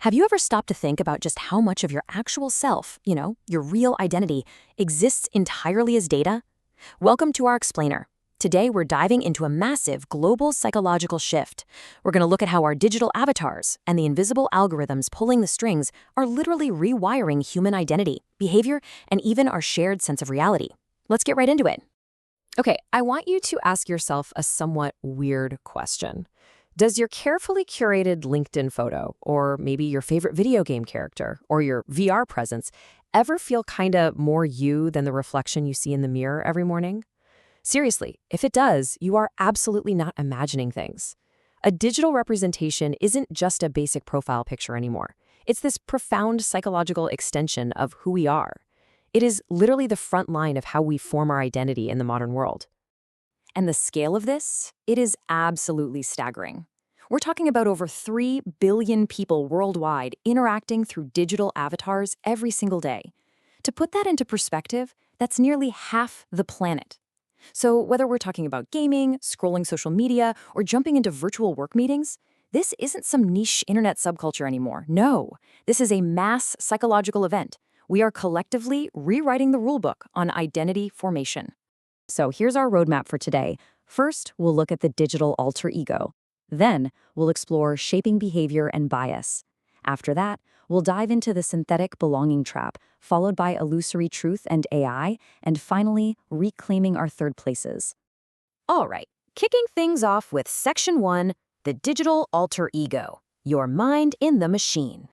Have you ever stopped to think about just how much of your actual self, your real identity, exists entirely as data? Welcome to our explainer. Today, we're diving into a massive global psychological shift. We're going to look at how our digital avatars and the invisible algorithms pulling the strings are literally rewiring human identity, behavior, and even our shared sense of reality. Let's get right into it. Okay, I want you to ask yourself a somewhat weird question. Does your carefully curated LinkedIn photo, or maybe your favorite video game character, or your VR presence, ever feel kinda more you than the reflection you see in the mirror every morning? Seriously, if it does, you are absolutely not imagining things. A digital representation isn't just a basic profile picture anymore. It's this profound psychological extension of who we are. It is literally the front line of how we form our identity in the modern world. And the scale of this, it is absolutely staggering. We're talking about over 3 billion people worldwide interacting through digital avatars every single day. To put that into perspective, that's nearly half the planet. So whether we're talking about gaming, scrolling social media, or jumping into virtual work meetings, this isn't some niche internet subculture anymore. No, this is a mass psychological event. We are collectively rewriting the rulebook on identity formation. So here's our roadmap for today. First, we'll look at the digital alter ego. Then, we'll explore shaping behavior and bias. After that, we'll dive into the synthetic belonging trap, followed by illusory truth and AI, and finally, reclaiming our third places. All right, kicking things off with Section 1, the digital alter ego, your mind in the machine.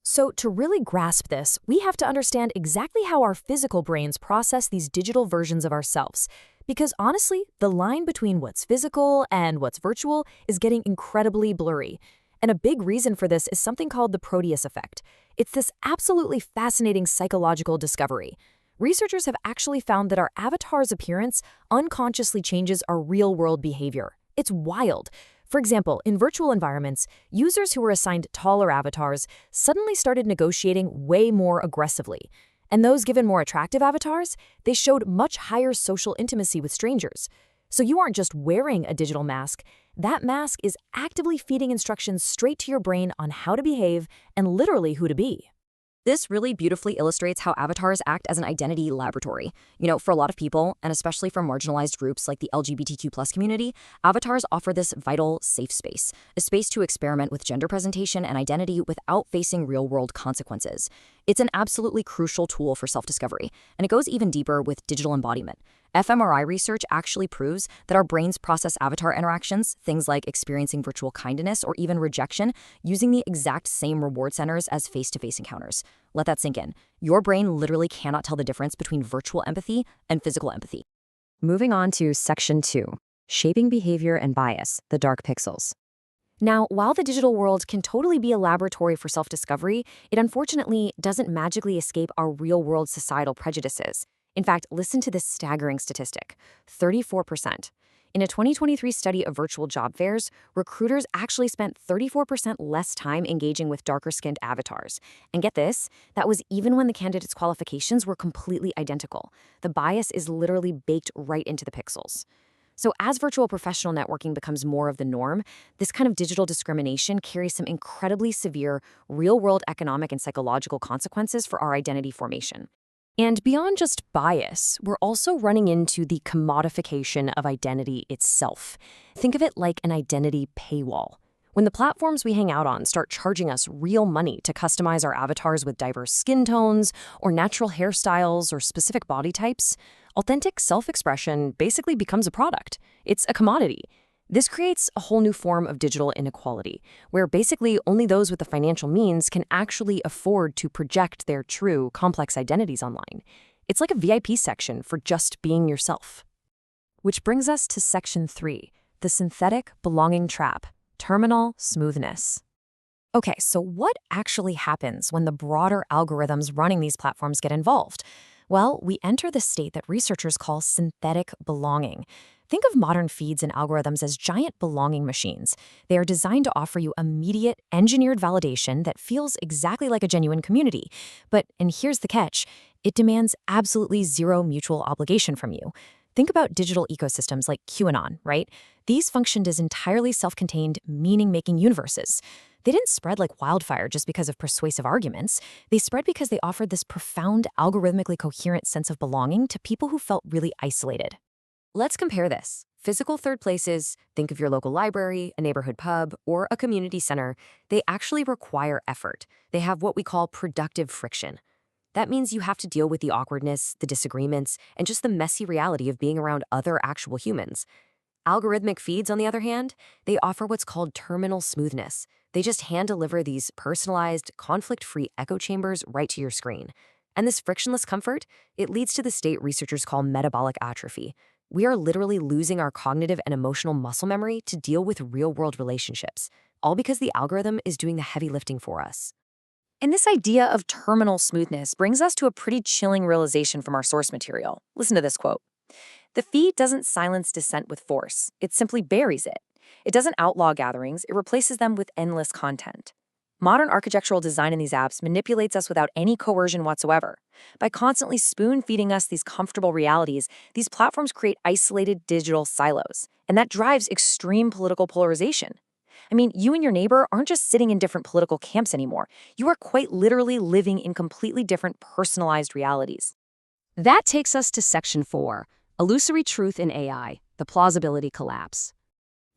So to really grasp this, we have to understand exactly how our physical brains process these digital versions of ourselves. Because honestly, the line between what's physical and what's virtual is getting incredibly blurry. And a big reason for this is something called the Proteus effect. It's this absolutely fascinating psychological discovery. Researchers have actually found that our avatar's appearance unconsciously changes our real-world behavior. It's wild. For example, in virtual environments, users who were assigned taller avatars suddenly started negotiating way more aggressively. And those given more attractive avatars, they showed much higher social intimacy with strangers. So you aren't just wearing a digital mask, that mask is actively feeding instructions straight to your brain on how to behave and literally who to be. This really beautifully illustrates how avatars act as an identity laboratory. For a lot of people, and especially for marginalized groups like the LGBTQ+ community, avatars offer this vital safe space, a space to experiment with gender presentation and identity without facing real-world consequences. It's an absolutely crucial tool for self-discovery, and it goes even deeper with digital embodiment. fMRI research actually proves that our brains process avatar interactions, things like experiencing virtual kindness or even rejection, using the exact same reward centers as face-to-face encounters. Let that sink in. Your brain literally cannot tell the difference between virtual empathy and physical empathy. Moving on to Section 2, shaping behavior and bias, the dark pixels. Now, while the digital world can totally be a laboratory for self-discovery, it unfortunately doesn't magically escape our real-world societal prejudices. In fact, listen to this staggering statistic, 34%. In a 2023 study of virtual job fairs, recruiters actually spent 34% less time engaging with darker-skinned avatars. And get this, that was even when the candidates' qualifications were completely identical. The bias is literally baked right into the pixels. So as virtual professional networking becomes more of the norm, this kind of digital discrimination carries some incredibly severe real-world economic and psychological consequences for our identity formation. And beyond just bias, we're also running into the commodification of identity itself. Think of it like an identity paywall. When the platforms we hang out on start charging us real money to customize our avatars with diverse skin tones or natural hairstyles or specific body types, authentic self-expression basically becomes a product. It's a commodity. This creates a whole new form of digital inequality, where basically only those with the financial means can actually afford to project their true, complex identities online. It's like a VIP section for just being yourself. Which brings us to Section 3, the synthetic belonging trap, terminal smoothness. Okay, so what actually happens when the broader algorithms running these platforms get involved? Well, we enter the state that researchers call synthetic belonging. Think of modern feeds and algorithms as giant belonging machines. They are designed to offer you immediate, engineered validation that feels exactly like a genuine community. And here's the catch, it demands absolutely zero mutual obligation from you. Think about digital ecosystems like QAnon, right? These functioned as entirely self-contained, meaning-making universes. They didn't spread like wildfire just because of persuasive arguments. They spread because they offered this profound, algorithmically coherent sense of belonging to people who felt really isolated. Let's compare this. Physical third places, think of your local library, a neighborhood pub, or a community center, they actually require effort. They have what we call productive friction. That means you have to deal with the awkwardness, the disagreements, and just the messy reality of being around other actual humans. Algorithmic feeds, on the other hand, they offer what's called terminal smoothness. They just hand-deliver these personalized, conflict-free echo chambers right to your screen. And this frictionless comfort, it leads to the state researchers call metabolic atrophy. We are literally losing our cognitive and emotional muscle memory to deal with real-world relationships, all because the algorithm is doing the heavy lifting for us. And this idea of terminal smoothness brings us to a pretty chilling realization from our source material. Listen to this quote. The feed doesn't silence dissent with force. It simply buries it. It doesn't outlaw gatherings. It replaces them with endless content. Modern architectural design in these apps manipulates us without any coercion whatsoever. By constantly spoon-feeding us these comfortable realities, these platforms create isolated digital silos, and that drives extreme political polarization. I mean, you and your neighbor aren't just sitting in different political camps anymore. You are quite literally living in completely different personalized realities. That takes us to Section 4, Illusory Truth in AI, the Plausibility Collapse.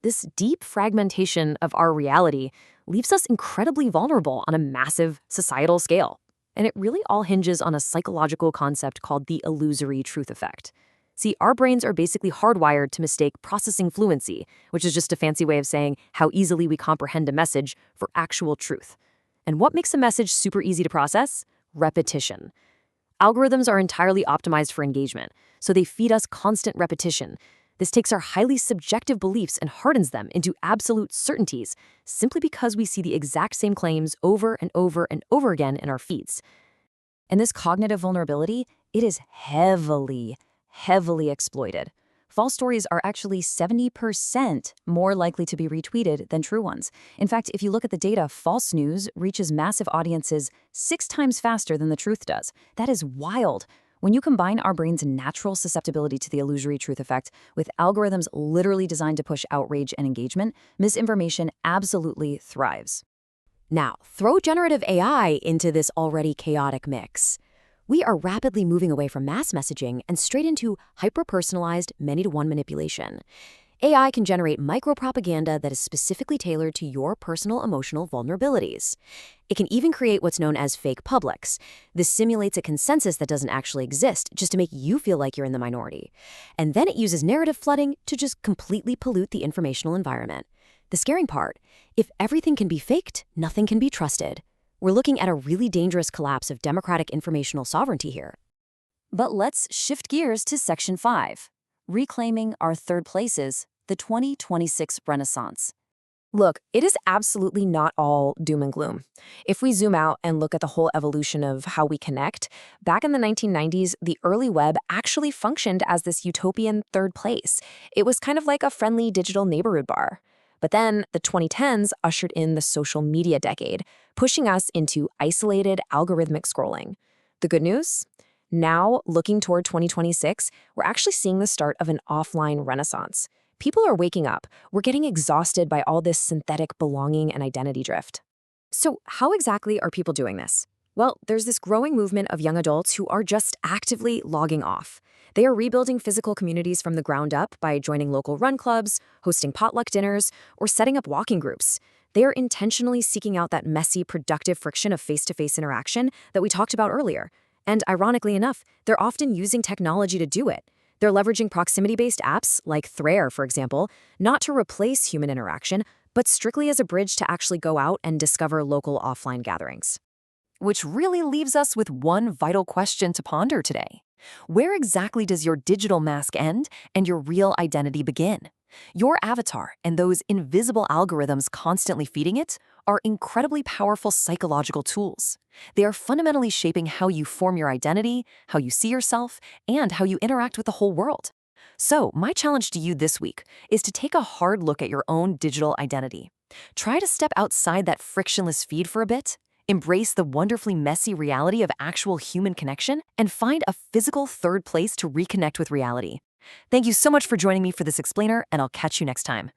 This deep fragmentation of our reality leaves us incredibly vulnerable on a massive societal scale. And it really all hinges on a psychological concept called the illusory truth effect. See, our brains are basically hardwired to mistake processing fluency, which is just a fancy way of saying how easily we comprehend a message, for actual truth. And what makes a message super easy to process? Repetition. Algorithms are entirely optimized for engagement, so they feed us constant repetition. This takes our highly subjective beliefs and hardens them into absolute certainties simply because we see the exact same claims over and over and over again in our feeds. And this cognitive vulnerability, it is heavily exploited. False stories are actually 70% more likely to be retweeted than true ones. In fact, if you look at the data, false news reaches massive audiences 6 times faster than the truth does. That is wild. When you combine our brain's natural susceptibility to the illusory truth effect with algorithms literally designed to push outrage and engagement, misinformation absolutely thrives. Now, throw generative AI into this already chaotic mix. We are rapidly moving away from mass messaging and straight into hyper-personalized, many-to-one manipulation. AI can generate micro-propaganda that is specifically tailored to your personal emotional vulnerabilities. It can even create what's known as fake publics. This simulates a consensus that doesn't actually exist, just to make you feel like you're in the minority. And then it uses narrative flooding to just completely pollute the informational environment. The scaring part, if everything can be faked, nothing can be trusted. We're looking at a really dangerous collapse of democratic informational sovereignty here. But let's shift gears to Section 5, Reclaiming Our Third Places, the 2026 Renaissance. Look, it is absolutely not all doom and gloom. If we zoom out and look at the whole evolution of how we connect, back in the 1990s, the early web actually functioned as this utopian third place. It was kind of like a friendly digital neighborhood bar. But then the 2010s ushered in the social media decade, pushing us into isolated algorithmic scrolling. The good news? Now, looking toward 2026, we're actually seeing the start of an offline renaissance. People are waking up. We're getting exhausted by all this synthetic belonging and identity drift. So how exactly are people doing this? Well, there's this growing movement of young adults who are just actively logging off. They are rebuilding physical communities from the ground up by joining local run clubs, hosting potluck dinners, or setting up walking groups. They are intentionally seeking out that messy, productive friction of face-to-face interaction that we talked about earlier. And ironically enough, they're often using technology to do it. They're leveraging proximity-based apps, like Threer, for example, not to replace human interaction, but strictly as a bridge to actually go out and discover local offline gatherings. Which really leaves us with one vital question to ponder today. Where exactly does your digital mask end and your real identity begin? Your avatar and those invisible algorithms constantly feeding it are incredibly powerful psychological tools. They are fundamentally shaping how you form your identity, how you see yourself, and how you interact with the whole world. So, my challenge to you this week is to take a hard look at your own digital identity. Try to step outside that frictionless feed for a bit, embrace the wonderfully messy reality of actual human connection, and find a physical third place to reconnect with reality. Thank you so much for joining me for this explainer, and I'll catch you next time.